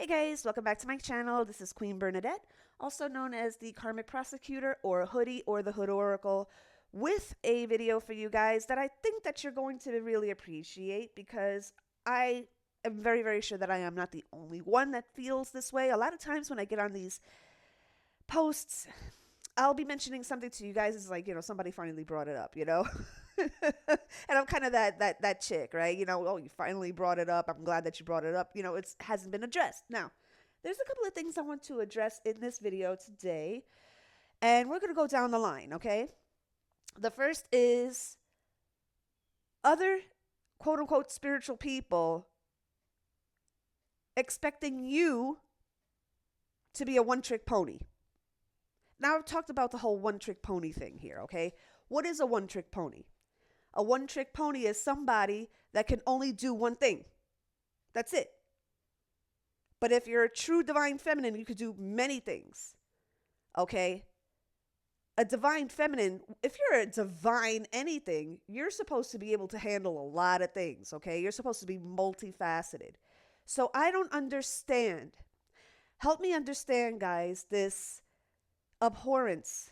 Hey guys, welcome back to my channel. This is Queen Bernadette, also known as the Karmic Prosecutor or Hoodie or the Hood Oracle, with a video for you guys that I think that you're going to really appreciate because I am very, very sure that I am not the only one that feels this way. A lot of times when I get on these posts, I'll be mentioning something to you guys. It's like, somebody finally brought it up, and I'm kind of that chick, right? Oh, you finally brought it up. I'm glad that you brought it up. It hasn't been addressed. Now, there's a couple of things I want to address in this video today, and we're going to go down the line, okay? The first is other quote unquote spiritual people expecting you to be a one-trick pony. Now, I've talked about the whole one-trick pony thing here, okay? What is a one-trick pony? A one-trick pony is somebody that can only do one thing. That's it. But if you're a true divine feminine, you could do many things, okay? A divine feminine, if you're a divine anything, you're supposed to be able to handle a lot of things, okay? You're supposed to be multifaceted. So I don't understand. Help me understand, guys, this abhorrence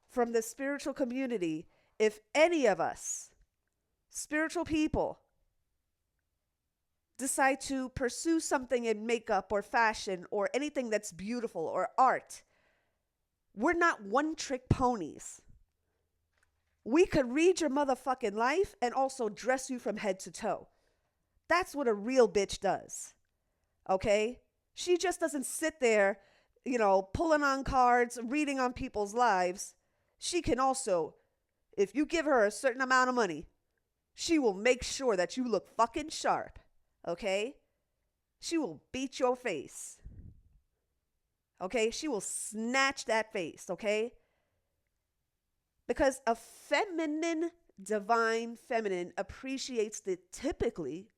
from the spiritual community. If any of us, spiritual people, decide to pursue something in makeup or fashion or anything that's beautiful or art, we're not one-trick ponies. We could read your motherfucking life and also dress you from head to toe. That's what a real bitch does, okay? She just doesn't sit there, pulling on cards, reading on people's lives. She can also, if you give her a certain amount of money, she will make sure that you look fucking sharp, okay? She will beat your face, okay? She will snatch that face, okay? Because a feminine, divine feminine appreciates the typically,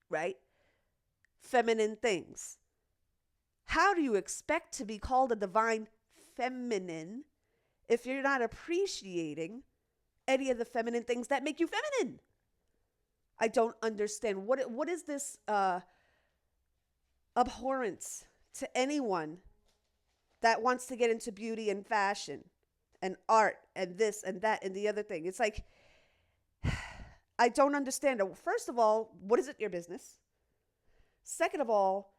right, feminine things. How do you expect to be called a divine feminine if you're not appreciating any of the feminine things that make you feminine? I don't understand. What is this abhorrence to anyone that wants to get into beauty and fashion and art and this and that and the other thing? It's like, I don't understand. First of all, what is it your business? Second of all,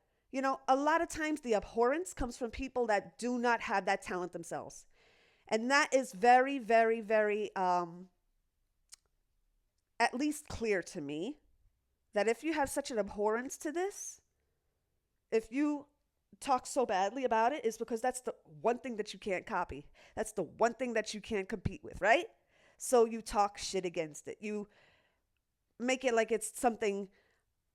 a lot of times the abhorrence comes from people that do not have that talent themselves. And that is very, very, very, at least clear to me, that if you have such an abhorrence to this, if you talk so badly about it, is because that's the one thing that you can't copy. That's the one thing that you can't compete with, right? So you talk shit against it. You make it like it's something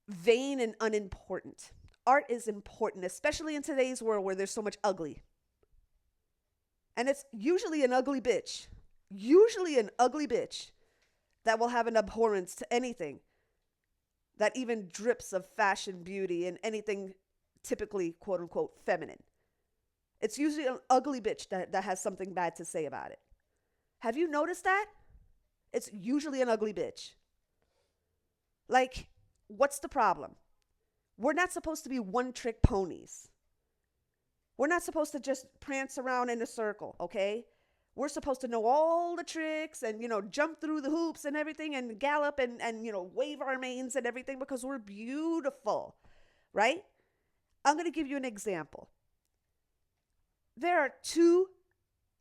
vain and unimportant. Art is important, especially in today's world where there's so much ugly. And it's usually an ugly bitch. Usually an ugly bitch that will have an abhorrence to anything that even drips of fashion, beauty, and anything typically, quote unquote, feminine. It's usually an ugly bitch that has something bad to say about it. Have you noticed that? It's usually an ugly bitch. Like, what's the problem? We're not supposed to be one-trick ponies. We're not supposed to just prance around in a circle, okay? We're supposed to know all the tricks and, jump through the hoops and everything and gallop and wave our manes and everything because we're beautiful, right? I'm going to give you an example. There are two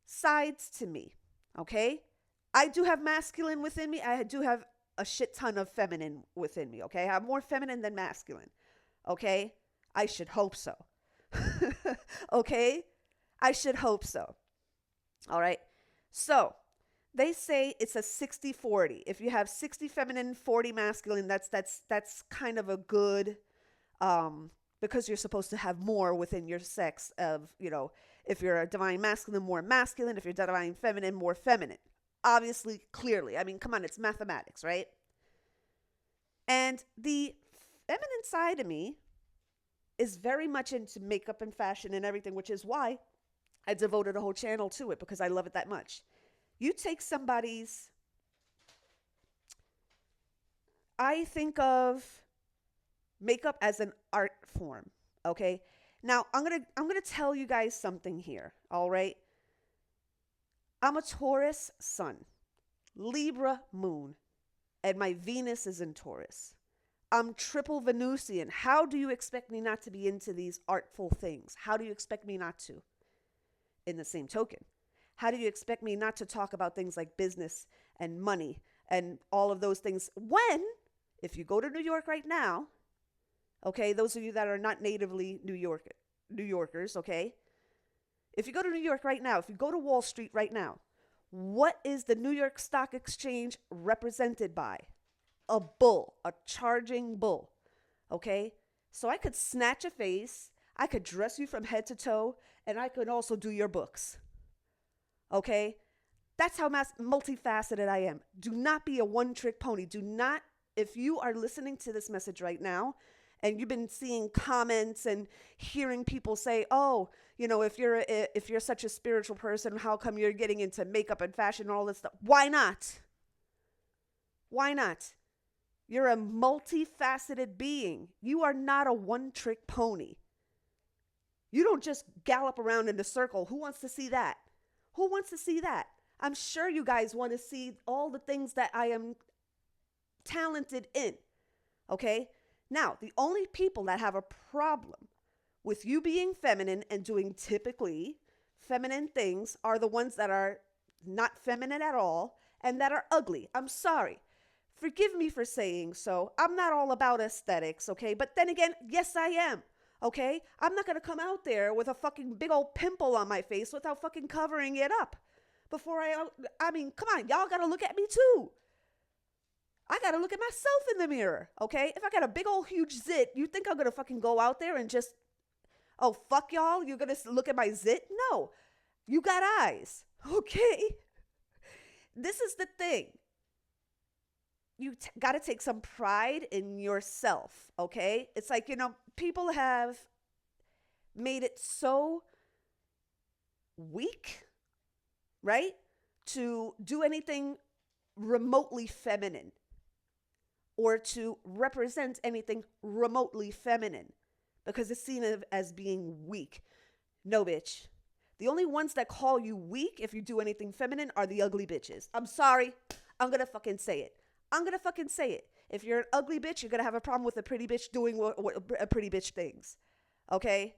sides to me, okay? I do have masculine within me. I do have a shit ton of feminine within me, okay? I'm more feminine than masculine, okay? I should hope so. Okay? I should hope so. All right? So, they say it's a 60-40. If you have 60 feminine, 40 masculine, that's kind of a good because you're supposed to have more within your sex of, if you're a divine masculine, more masculine, if you're divine feminine, more feminine. Obviously, clearly. I mean, come on, it's mathematics, right? And the feminine side of me is very much into makeup and fashion and everything, which is why I devoted a whole channel to it, because I love it that much. You take somebody's, I think of makeup as an art form, Okay? Now, I'm going to tell you guys something here, all right? I'm a Taurus sun, Libra moon, and my Venus is in Taurus. I'm triple Venusian. How do you expect me not to be into these artful things? How do you expect me not to? In the same token, how do you expect me not to talk about things like business and money and all of those things when, if you go to New York right now, okay, those of you that are not natively New Yorkers, okay, if you go to New York right now, if you go to Wall Street right now, what is the New York Stock Exchange represented by? A bull, a charging bull, okay? So I could snatch a face, I could dress you from head to toe, and I could also do your books, okay? That's how multifaceted I am. Do not be a one-trick pony. Do not, if you are listening to this message right now, and you've been seeing comments and hearing people say, "Oh, if you're such a spiritual person, how come you're getting into makeup and fashion and all this stuff?" Why not? Why not? You're a multifaceted being. You are not a one-trick pony. You don't just gallop around in a circle. Who wants to see that? Who wants to see that? I'm sure you guys want to see all the things that I am talented in. Okay? Now, the only people that have a problem with you being feminine and doing typically feminine things are the ones that are not feminine at all and that are ugly. I'm sorry. Forgive me for saying so. I'm not all about aesthetics, okay? But then again, yes, I am, okay? I'm not going to come out there with a fucking big old pimple on my face without fucking covering it up. I mean, come on, y'all got to look at me too. I got to look at myself in the mirror, okay? If I got a big old huge zit, you think I'm going to fucking go out there and just, oh, fuck y'all, you're going to look at my zit? No, you got eyes, okay? This is the thing. You got to take some pride in yourself, okay? It's like, people have made it so weak, right? To do anything remotely feminine or to represent anything remotely feminine because it's seen as being weak. No, bitch. The only ones that call you weak if you do anything feminine are the ugly bitches. I'm sorry. I'm going to fucking say it. If you're an ugly bitch, you're going to have a problem with a pretty bitch doing what a pretty bitch thinks. Okay?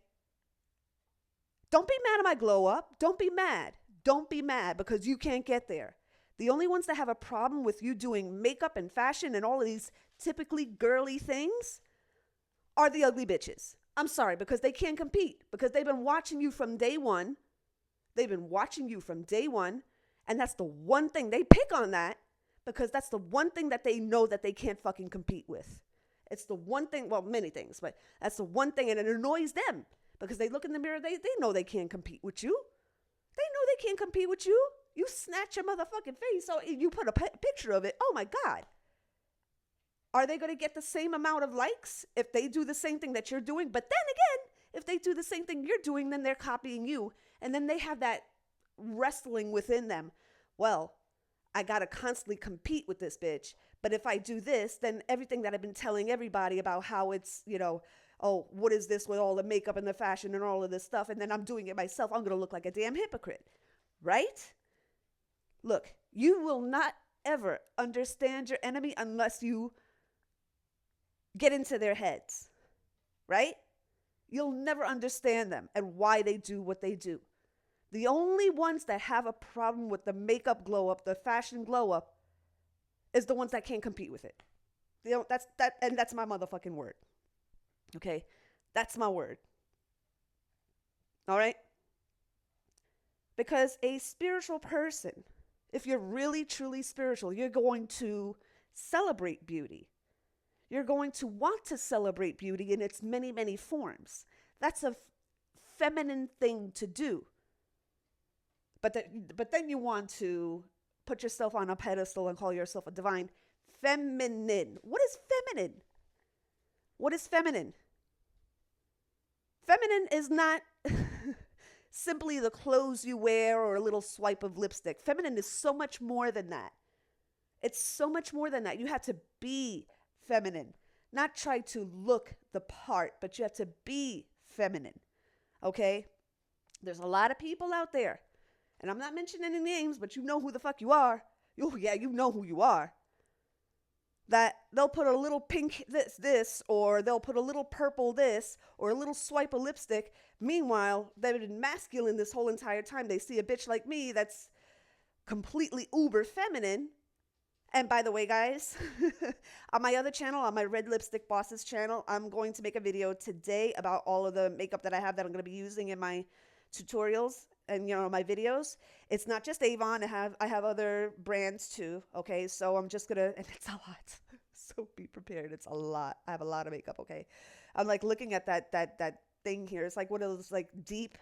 Don't be mad at my glow up. Don't be mad. Don't be mad because you can't get there. The only ones that have a problem with you doing makeup and fashion and all of these typically girly things are the ugly bitches. I'm sorry, because they can't compete, because they've been watching you from day one. And that's the one thing they pick on, that because that's the one thing that they know that they can't fucking compete with. It's the one thing, well, many things, but that's the one thing, and it annoys them because they look in the mirror, they know they can't compete with you. You snatch your motherfucking face, so you put a picture of it. Oh my God. Are they going to get the same amount of likes if they do the same thing that you're doing? But then again, if they do the same thing you're doing, then they're copying you. And then they have that wrestling within them. Well, I got to constantly compete with this bitch. But if I do this, then everything that I've been telling everybody about how it's, oh, what is this with all the makeup and the fashion and all of this stuff? And then I'm doing it myself. I'm going to look like a damn hypocrite. Right? Look, you will not ever understand your enemy unless you get into their heads, right? You'll never understand them and why they do what they do. The only ones that have a problem with the makeup glow up, the fashion glow up, is the ones that can't compete with it. That's my motherfucking word. Okay? That's my word. All right? Because a spiritual person, if you're really, truly spiritual, you're going to celebrate beauty. You're going to want to celebrate beauty in its many, many forms. That's a feminine thing to do. But then you want to put yourself on a pedestal and call yourself a divine feminine. What is feminine? What is feminine? Feminine is not simply the clothes you wear or a little swipe of lipstick. Feminine is so much more than that. It's so much more than that. You have to be feminine, not try to look the part, but you have to be feminine. Okay? There's a lot of people out there, and I'm not mentioning any names, but you know who the fuck you are. Oh, yeah, you know who you are. That they'll put a little pink this, or they'll put a little purple this, or a little swipe of lipstick. Meanwhile, they've been masculine this whole entire time. They see a bitch like me that's completely uber feminine. And by the way, guys, on my other channel, on my Red Lipstick Bosses channel, I'm going to make a video today about all of the makeup that I have that I'm going to be using in my tutorials and, my videos. It's not just Avon. I have other brands too. Okay. So I'm just going to, and it's a lot. So be prepared. It's a lot. I have a lot of makeup. Okay. I'm like looking at that thing here. It's like one of those like deep,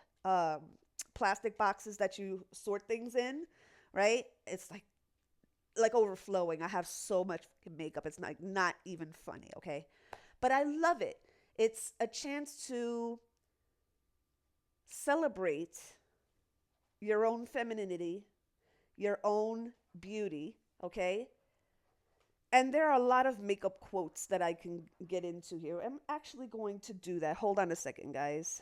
plastic boxes that you sort things in, right? It's like overflowing. I have so much makeup. It's not even funny. Okay. But I love it. It's a chance to celebrate your own femininity, your own beauty, okay? And there are a lot of makeup quotes that I can get into here. I'm actually going to do that. Hold on a second, guys.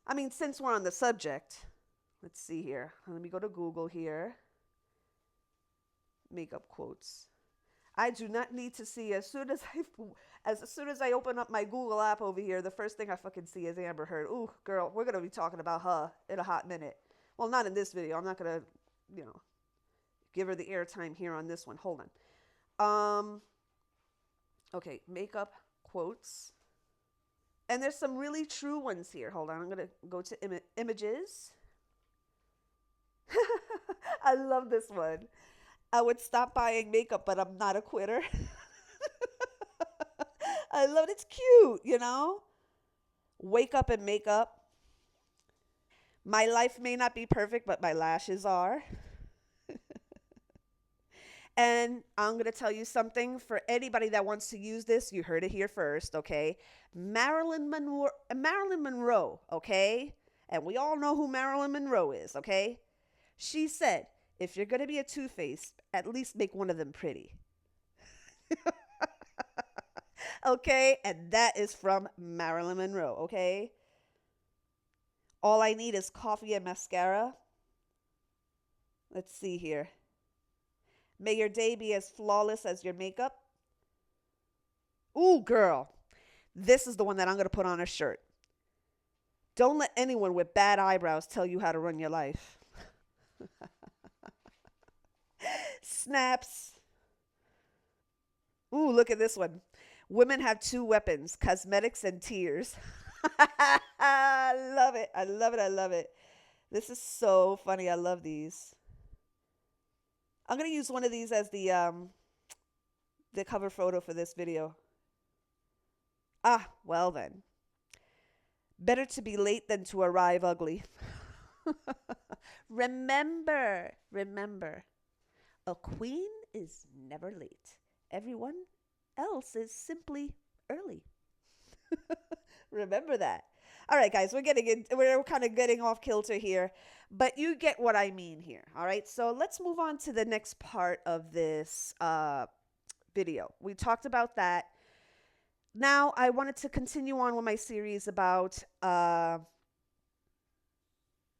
I mean, since we're on the subject, let's see here. Let me go to Google here. Makeup quotes. I do not need to see as soon as I open up my Google app over here, the first thing I fucking see is Amber Heard. Ooh, girl, we're gonna be talking about her in a hot minute. Well, not in this video. I'm not gonna, give her the airtime here on this one. Hold on. Okay, makeup quotes, and there's some really true ones here. Hold on, I'm gonna go to images. I love this one. I would stop buying makeup, but I'm not a quitter. I love it. It's cute, Wake up and make up. My life may not be perfect, but my lashes are. And I'm going to tell you something for anybody that wants to use this. You heard it here first, okay? Marilyn Monroe, okay? And we all know who Marilyn Monroe is, okay? She said, if you're going to be a two-face, at least make one of them pretty. Okay? And that is from Marilyn Monroe, okay? All I need is coffee and mascara. Let's see here. May your day be as flawless as your makeup. Ooh, girl. This is the one that I'm going to put on a shirt. Don't let anyone with bad eyebrows tell you how to run your life. Snaps. Ooh, look at this one. Women have two weapons, cosmetics and tears. I love it. I love it. I love it. This is so funny. I love these. I'm going to use one of these as the cover photo for this video. Well then. Better to be late than to arrive ugly. Remember, a queen is never late. Everyone else is simply early. Remember that. All right, guys, we're kind of getting off kilter here, but you get what I mean here. All right, so let's move on to the next part of this video. We talked about that. Now I wanted to continue on with my series about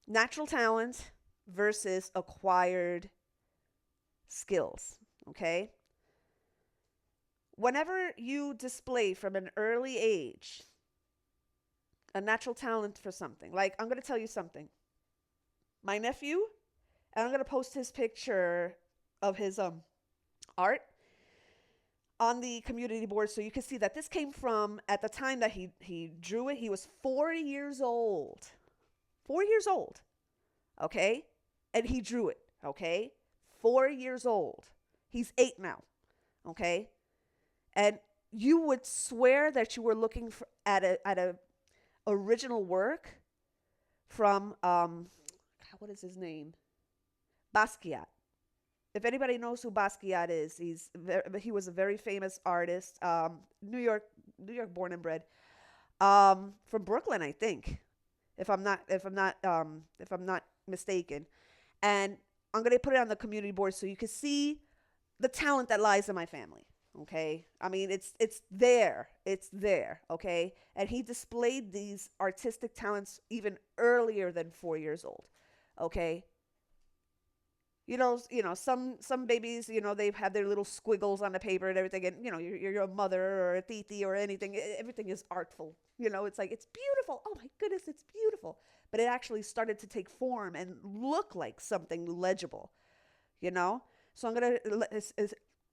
natural talent versus acquired skills. Okay. Whenever you display from an early age a natural talent for something, like I'm going to tell you something. My nephew, and I'm going to post his picture of his art on the community board so you can see that this came from at the time that he drew it. He was 4 years old. 4 years old. Okay? And he drew it. Okay? 4 years old. He's 8 now. Okay? And you would swear that you were looking at a original work from what is his name? Basquiat. If anybody knows who Basquiat is, he was a very famous artist, New York born and bred, from Brooklyn, I think, if I'm not mistaken. And I'm gonna put it on the community board so you can see the talent that lies in my family. Okay. I mean, it's there. It's there. Okay. And he displayed these artistic talents even earlier than 4 years old. Okay. Some babies, they've had their little squiggles on the paper and everything, and you're a mother or a titi or anything. Everything is artful. It's like it's beautiful. Oh my goodness, it's beautiful. But it actually started to take form and look like something legible. You know. So I'm gonna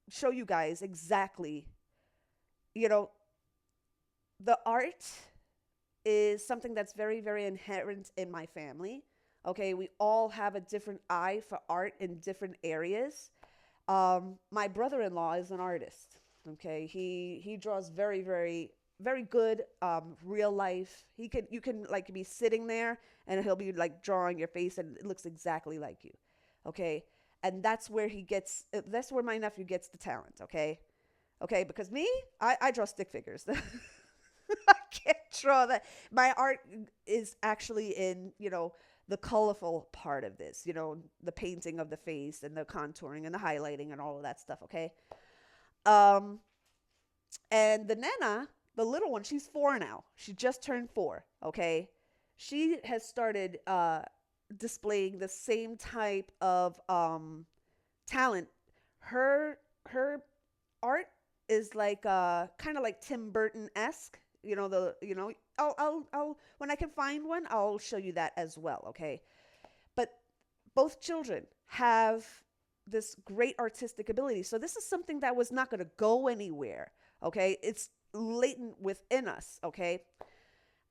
show you guys exactly. You know, the art is something that's very, very inherent in my family. Okay, we all have a different eye for art in different areas. My brother-in-law is an artist. Okay, he draws very, very, very good real life. You can like be sitting there and he'll be like drawing your face and it looks exactly like you. Okay, and that's where my nephew gets the talent. Okay, because me, I draw stick figures. I can't draw that. My art is actually in, the colorful part of this, the painting of the face and the contouring and the highlighting and all of that stuff, okay? Um, and the Nana, the little one, she's 4 now. She just turned 4, okay? She has started displaying the same type of talent. Her art is like kind of like Tim Burton esque. I'll when I can find one, I'll show you that as well. Okay, but both children have this great artistic ability, so this is something that was not going to go anywhere. Okay, it's latent within us. Okay,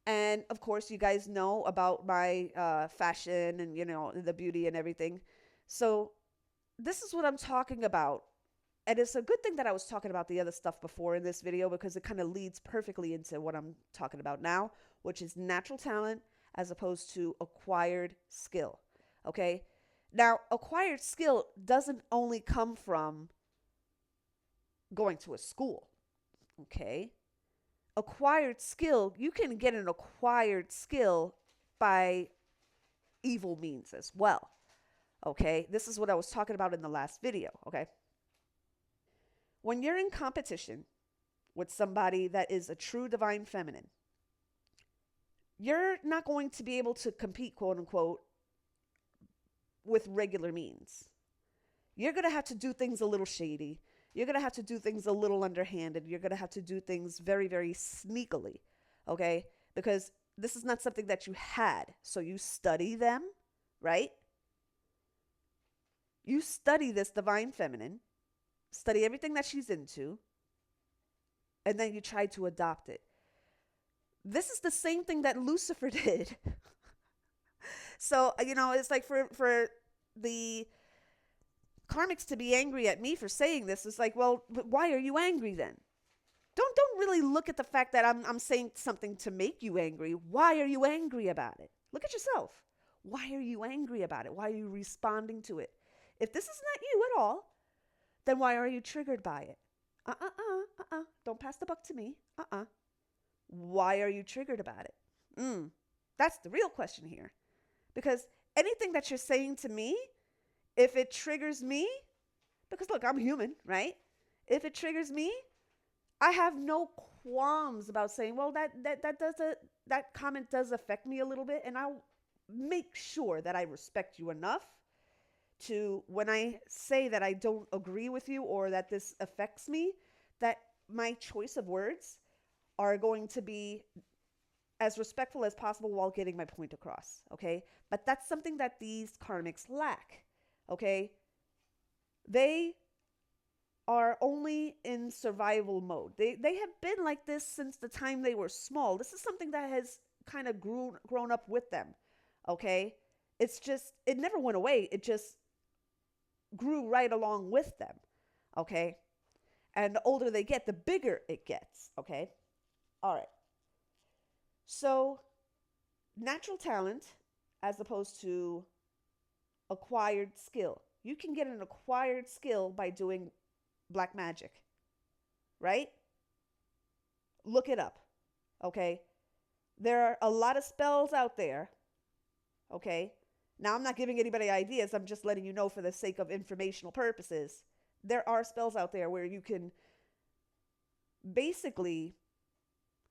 and of course, you guys know about my fashion and the beauty and everything. So this is what I'm talking about. And it's a good thing that I was talking about the other stuff before in this video because it kind of leads perfectly into what I'm talking about now, which is natural talent as opposed to acquired skill. Okay? Now, acquired skill doesn't only come from going to a school. Okay? Acquired skill, you can get an acquired skill by evil means as well. Okay? This is what I was talking about in the last video. Okay? When you're in competition with somebody that is a true divine feminine, you're not going to be able to compete, quote unquote, with regular means. You're going to have to do things a little shady. You're going to have to do things a little underhanded. You're going to have to do things very, very sneakily, okay? Because this is not something that you had. So you study them, right? You study this divine feminine, study everything that she's into, and then you try to adopt it. This is the same thing that Lucifer did. So, it's like for the karmics to be angry at me for saying this, it's like, well, why are you angry then? Don't really look at the fact that I'm saying something to make you angry. Why are you angry about it? Look at yourself. Why are you angry about it? Why are you responding to it? If this is not you at all, then why are you triggered by it? Don't pass the buck to me. Why are you triggered about it? That's the real question here. Because anything that you're saying to me, if it triggers me, because look, I'm human, right? If it triggers me, I have no qualms about saying, well, that comment does affect me a little bit, and I'll make sure that I respect you enough to, when I say that I don't agree with you or that this affects me, that my choice of words are going to be as respectful as possible while getting my point across, okay? But that's something that these karmics lack, okay? They are only in survival mode. They have been like this since the time they were small. This is something that has kind of grown up with them, okay? It's just, it never went away. It just grew right along with them, okay? And the older they get, the bigger it gets, okay? All right. So, natural talent as opposed to acquired skill. You can get an acquired skill by doing black magic, right? Look it up, okay? There are a lot of spells out there, okay? Now, I'm not giving anybody ideas. I'm just letting you know for the sake of informational purposes. There are spells out there where you can basically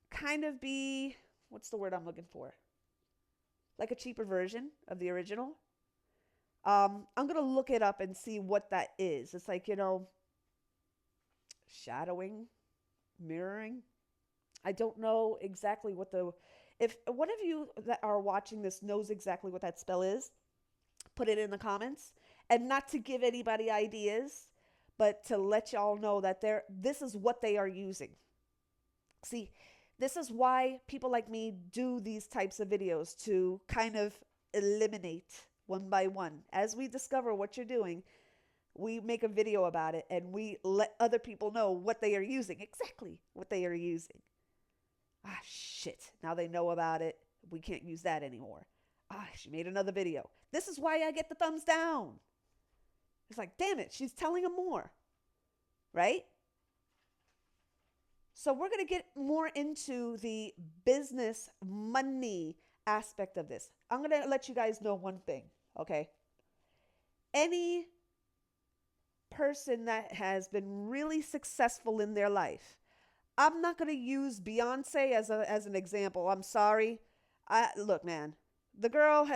kind of be, what's the word I'm looking for? Like a cheaper version of the original. I'm going to look it up and see what that is. It's like, shadowing, mirroring. I don't know exactly what the, if one of you that are watching this knows exactly what that spell is, put it in the comments. And not to give anybody ideas, but to let y'all know that this is what they are using. See, this is why people like me do these types of videos, to kind of eliminate one by one. As we discover what you're doing, we make a video about it and we let other people know what they are using, exactly what they are using. Ah, shit. Now they know about it. We can't use that anymore. Ah, she made another video. This is why I get the thumbs down. It's like, damn it, she's telling them more, right? So we're going to get more into the business money aspect of this. I'm going to let you guys know one thing, okay? Any person that has been really successful in their life, I'm not going to use Beyonce as an example. I'm sorry. Look, man, the girl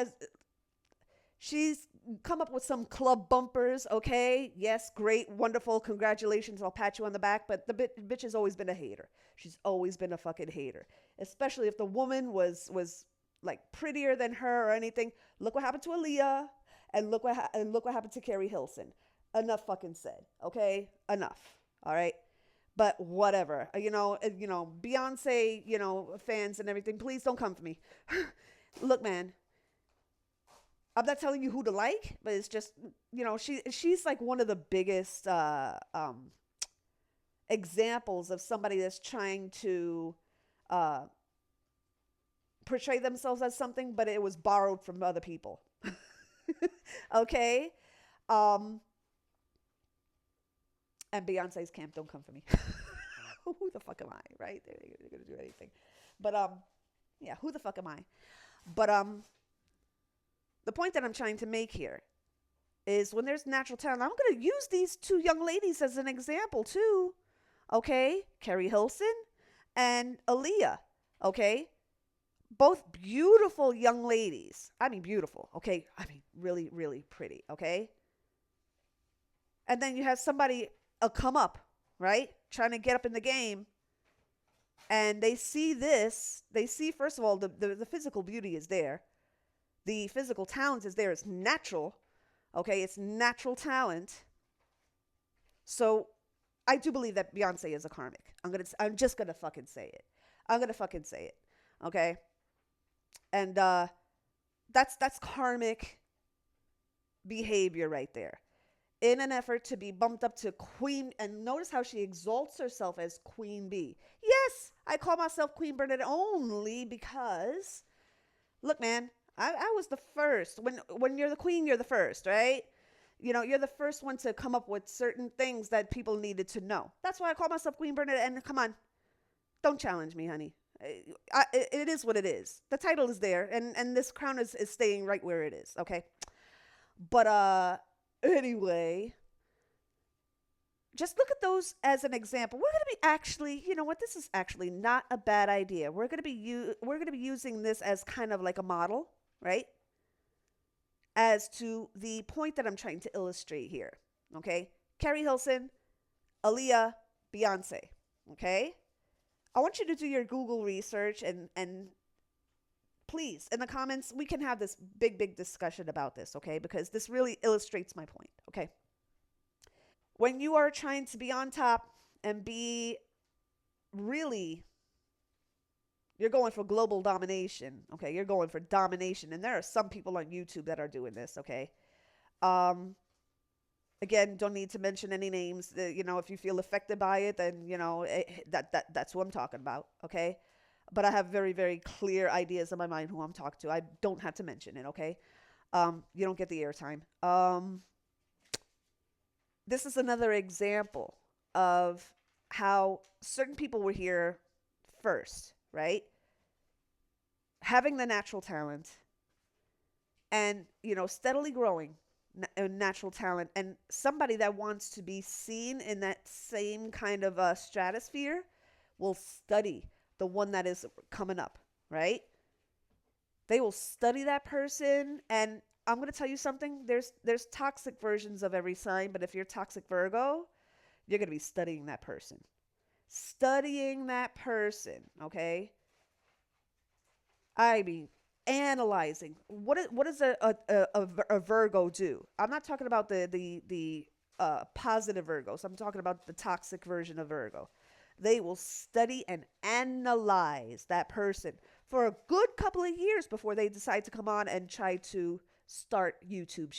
she's come up with some club bumpers, okay? Yes, great, wonderful, congratulations, I'll pat you on the back, but the bitch has always been a hater. She's always been a fucking hater, especially if the woman was like prettier than her or anything. Look what happened to Aaliyah, and look what happened to Carrie Hilson. Enough fucking said, okay? Enough, all right? But whatever, Beyonce, fans and everything, please don't come for me. Look, man, I'm not telling you who to like, but it's just, she's like one of the biggest examples of somebody that's trying to uh, portray themselves as something, but it was borrowed from other people. Okay? And Beyonce's camp, don't come for me. Who the fuck am I, right? They're going to do anything. But, yeah, who the fuck am I? But, the point that I'm trying to make here is when there's natural talent, I'm going to use these two young ladies as an example too. Okay? Carrie Hilson and Aaliyah. Okay? Both beautiful young ladies. I mean, beautiful. Okay? I mean, really, really pretty. Okay? And then you have somebody come up, right? Trying to get up in the game. And they see this. They see, first of all, the physical beauty is there. The physical talent is there. It's natural. Okay, it's natural talent. So I do believe that Beyonce is a karmic. I'm just gonna fucking say it. I'm gonna fucking say it. Okay? And that's karmic behavior right there. In an effort to be bumped up to queen, and notice how she exalts herself as Queen Bee. Yes, I call myself Queen Bernadette only because, look, man, I was the first. When you're the queen, you're the first, right? You're the first one to come up with certain things that people needed to know. That's why I call myself Queen Bernadette. And come on, don't challenge me, honey. It is what it is. The title is there, and this crown is staying right where it is, okay? But anyway, just look at those as an example. We're going to be actually, you know what? This is actually not a bad idea. We're going to be using this as kind of like a model, right? As to the point that I'm trying to illustrate here, okay? Carrie Hilson, Aaliyah, Beyonce, okay? I want you to do your Google research and please, in the comments, we can have this big discussion about this, okay? Because this really illustrates my point, okay? When you are trying to be on top and be really, you're going for global domination, okay? You're going for domination. And there are some people on YouTube that are doing this, okay? Again, don't need to mention any names. If you feel affected by it, then, that's who I'm talking about, okay? But I have very, very clear ideas in my mind who I'm talking to. I don't have to mention it, okay? You don't get the airtime. This is another example of how certain people were here first, right? Having the natural talent and, steadily growing natural talent, and somebody that wants to be seen in that same kind of stratosphere will study the one that is coming up, right? They will study that person. And I'm going to tell you something. There's toxic versions of every sign, but if you're toxic Virgo, you're going to be studying that person. Studying that person, okay? I mean, analyzing. What does a Virgo do? I'm not talking about the positive Virgos. I'm talking about the toxic version of Virgo. They will study and analyze that person for a good couple of years before they decide to come on and try to start YouTube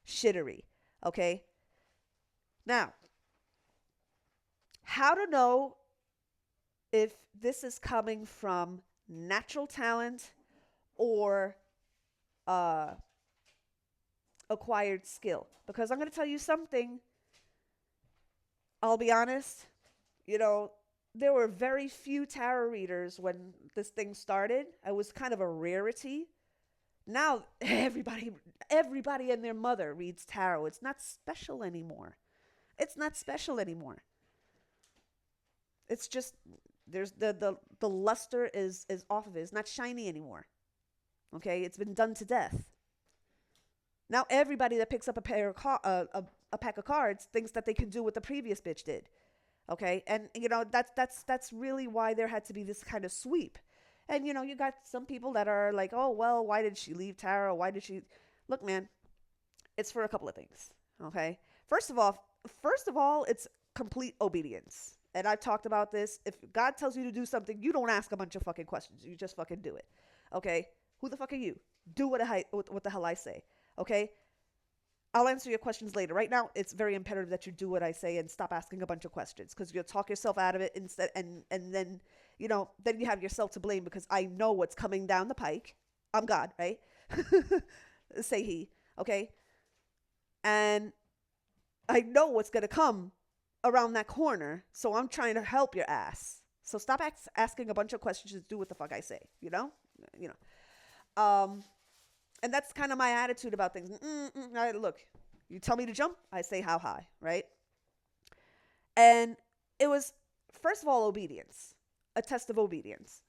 shittery. Okay? Now, how to know if this is coming from natural talent or uh, acquired skill? Because I'm going to tell you something. I'll be honest. You know, there were very few tarot readers when this thing started. It was kind of a rarity. Now everybody and their mother reads tarot. It's not special anymore. It's not special anymore. It's just there's the luster is off of it. It's not shiny anymore. Okay, it's been done to death. Now everybody that picks up a pack of cards thinks that they can do what the previous bitch did. Okay, and you know that's really why there had to be this kind of sweep. And you know, you got some people that are like, oh well, why did she leave tarot? Why did she? Look, man, it's for a couple of things. Okay, first of all, it's complete obedience. And I've talked about this. If God tells you to do something, you don't ask a bunch of fucking questions. You just fucking do it. Okay? Who the fuck are you? Do what the hell I say. Okay? I'll answer your questions later. Right now, it's very imperative that you do what I say and stop asking a bunch of questions because you'll talk yourself out of it instead. And then, you know, then you have yourself to blame because I know what's coming down the pike. I'm God, right? Say he. Okay? And I know what's going to come around that corner, so I'm trying to help your ass. So stop asking a bunch of questions. Just do what the fuck I say. You know. And that's kind of my attitude about things. Look, you tell me to jump, I say how high, right? And it was first of all obedience, a test of obedience,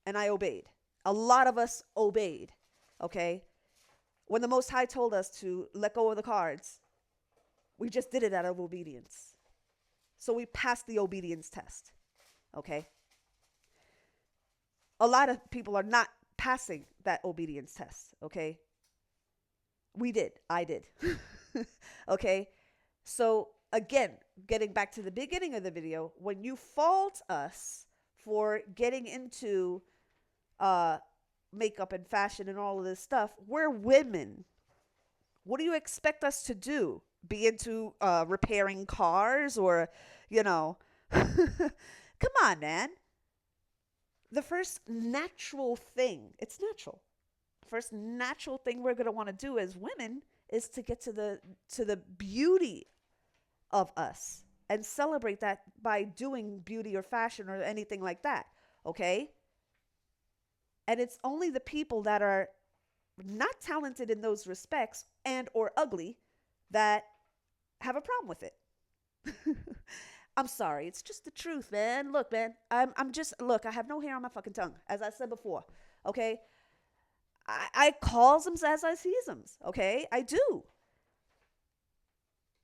and I obeyed. A lot of us obeyed. Okay, when the Most High told us to let go of the cards, we just did it out of obedience. So we passed the obedience test, okay? A lot of people are not passing that obedience test, okay? We did. I did. Okay? So again, getting back to the beginning of the video, when you fault us for getting into makeup and fashion and all of this stuff, we're women. What do you expect us to do? Be into repairing cars or, you know, come on, man. The first natural thing, it's natural. First natural thing we're going to want to do as women is to get to the beauty of us and celebrate that by doing beauty or fashion or anything like that. Okay? And it's only the people that are not talented in those respects and or ugly that have a problem with it. I'm sorry. It's just the truth, man. Look, man, look, I have no hair on my fucking tongue, as I said before. Okay? I calls them as I sees them. Okay? I do.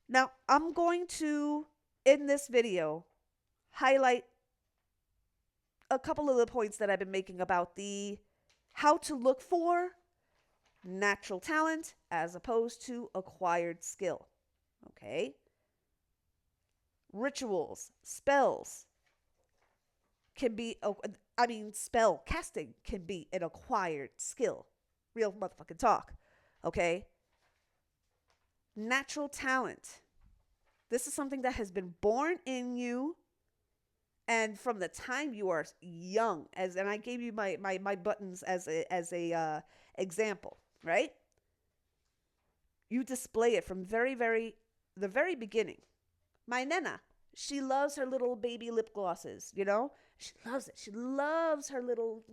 Now, I'm going to, in this video, highlight a couple of the points that I've been making about how to look for natural talent as opposed to acquired skill. Okay? Rituals, spells can be, spell casting can be an acquired skill. Real motherfucking talk. Okay? Natural talent. This is something that has been born in you. And from the time you are young, and I gave you my buttons as a example, right? You display it from the very beginning. My Nana, she loves her little baby lip glosses, you know? She loves it. She loves her little,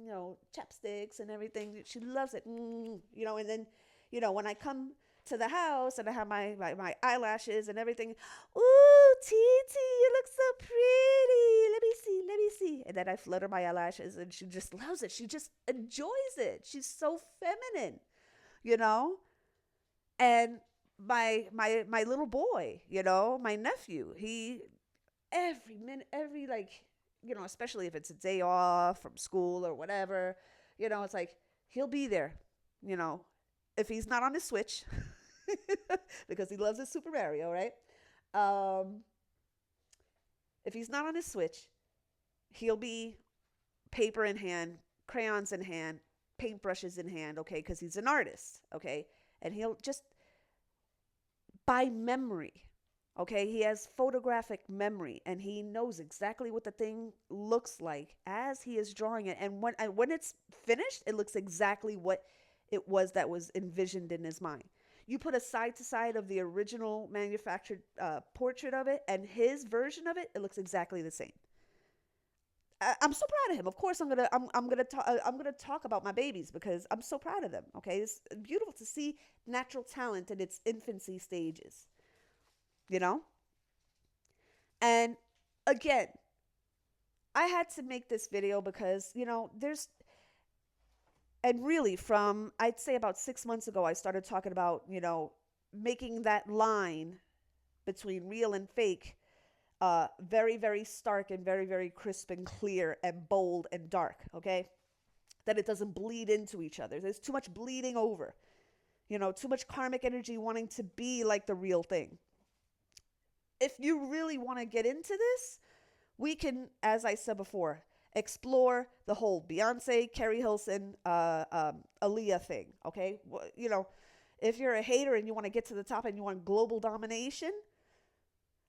chapsticks and everything. She loves it, and then, when I come to the house and I have my eyelashes and everything. Ooh, Titi, you look so pretty. Let me see, let me see. And then I flutter my eyelashes and she just loves it. She just enjoys it. She's so feminine, you know? And my little boy, my nephew, he every minute, every like, especially if it's a day off from school or whatever, it's like he'll be there, you know, if he's not on his Switch, because he loves his Super Mario, right? Um, if he's not on his Switch, he'll be paper in hand, crayons in hand, paintbrushes in hand, okay, because he's an artist, okay, and he'll just by memory. Okay, he has photographic memory and he knows exactly what the thing looks like as he is drawing it. And when it's finished, it looks exactly what it was that was envisioned in his mind. You put a side to side of the original manufactured portrait of it and his version of it, it looks exactly the same. I'm so proud of him. Of course, I'm gonna talk about my babies because I'm so proud of them. Okay, it's beautiful to see natural talent in its infancy stages. You know, and again, I had to make this video because there's and really from I'd say about 6 months ago I started talking about making that line between real and fake very, very stark and very, very crisp and clear and bold and dark, okay? That it doesn't bleed into each other. There's too much bleeding over, too much karmic energy wanting to be like the real thing. If you really want to get into this, we can, as I said before, explore the whole Beyonce, Carrie Hilson, Aaliyah thing, okay? If you're a hater and you want to get to the top and you want global domination,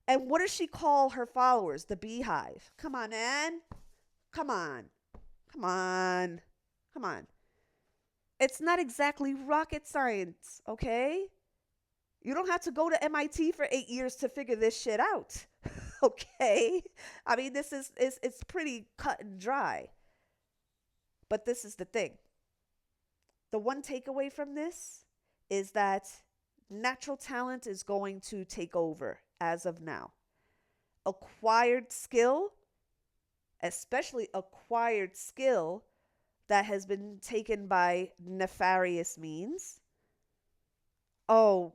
and what does she call her followers? The beehive. Come on, Ann. Come on. Come on. Come on. It's not exactly rocket science, okay? You don't have to go to MIT for 8 years to figure this shit out, okay? I mean, this is it's pretty cut and dry. But this is the thing. The one takeaway from this is that natural talent is going to take over as of now. Acquired skill, especially acquired skill that has been taken by nefarious means, oh,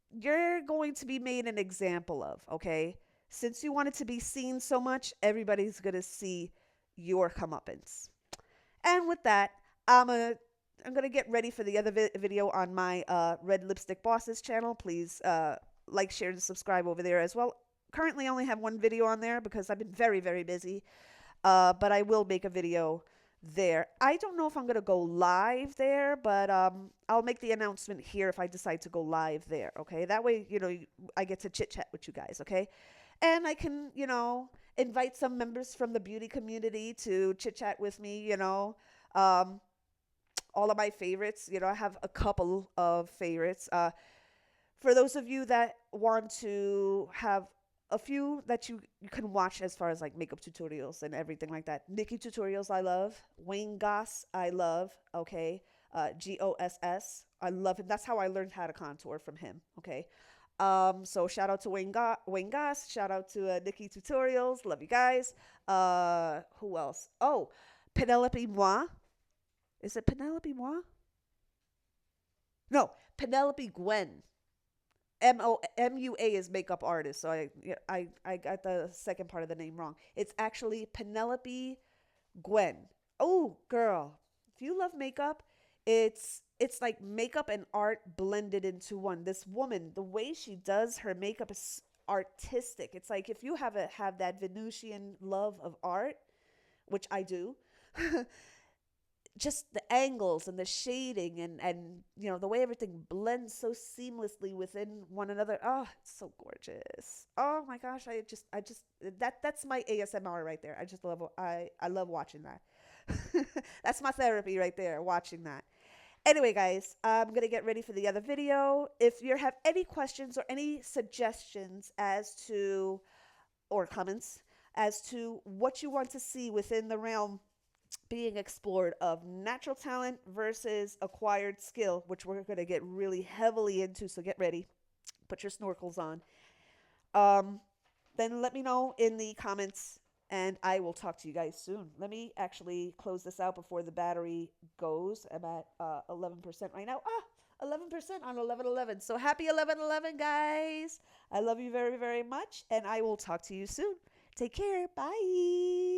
you're going to be made an example of, okay? Since you wanted to be seen so much, everybody's going to see your comeuppance. And with that, I'm gonna get ready for the other video on my Red Lipstick Bosses channel. Please like, share, and subscribe over there as well. Currently, I only have one video on there because I've been very, very busy. But I will make a video there. I don't know if I'm gonna go live there, but I'll make the announcement here if I decide to go live there. Okay, that way I get to chit chat with you guys. Okay, and I can invite some members from the beauty community to chit chat with me. All of my favorites. I have a couple of favorites. For those of you that want to have a few that you can watch as far as like makeup tutorials and everything like that. Nikki Tutorials I love. Wayne Goss I love. Okay. Goss. I love him. That's how I learned how to contour from him. Okay. So shout out to Wayne Goss. Shout out to Nikki Tutorials. Love you guys. Who else? Oh, Penelope Moi. Is it Penelope Moi? No, Penelope Gwen. MUA is makeup artist. So I got the second part of the name wrong. It's actually Penelope Gwen. Oh, girl. If you love makeup, it's like makeup and art blended into one. This woman, the way she does her makeup is artistic. It's like if you have that Venusian love of art, which I do, just the angles and the shading and the way everything blends so seamlessly within one another. Oh, it's so gorgeous. Oh my gosh, I just that's my ASMR right there. I love watching that. That's my therapy right there, watching that. Anyway, guys, I'm going to get ready for the other video. If you have any questions or any suggestions or comments as to what you want to see within the realm being explored of natural talent versus acquired skill, which we're going to get really heavily into. So get ready, put your snorkels on. Um, then let me know in the comments, and I will talk to you guys soon. Let me actually close this out before the battery goes. I'm at 11% right now. 11% on 11/11. So happy 11/11, guys. I love you very, very much, and I will talk to you soon. Take care. Bye.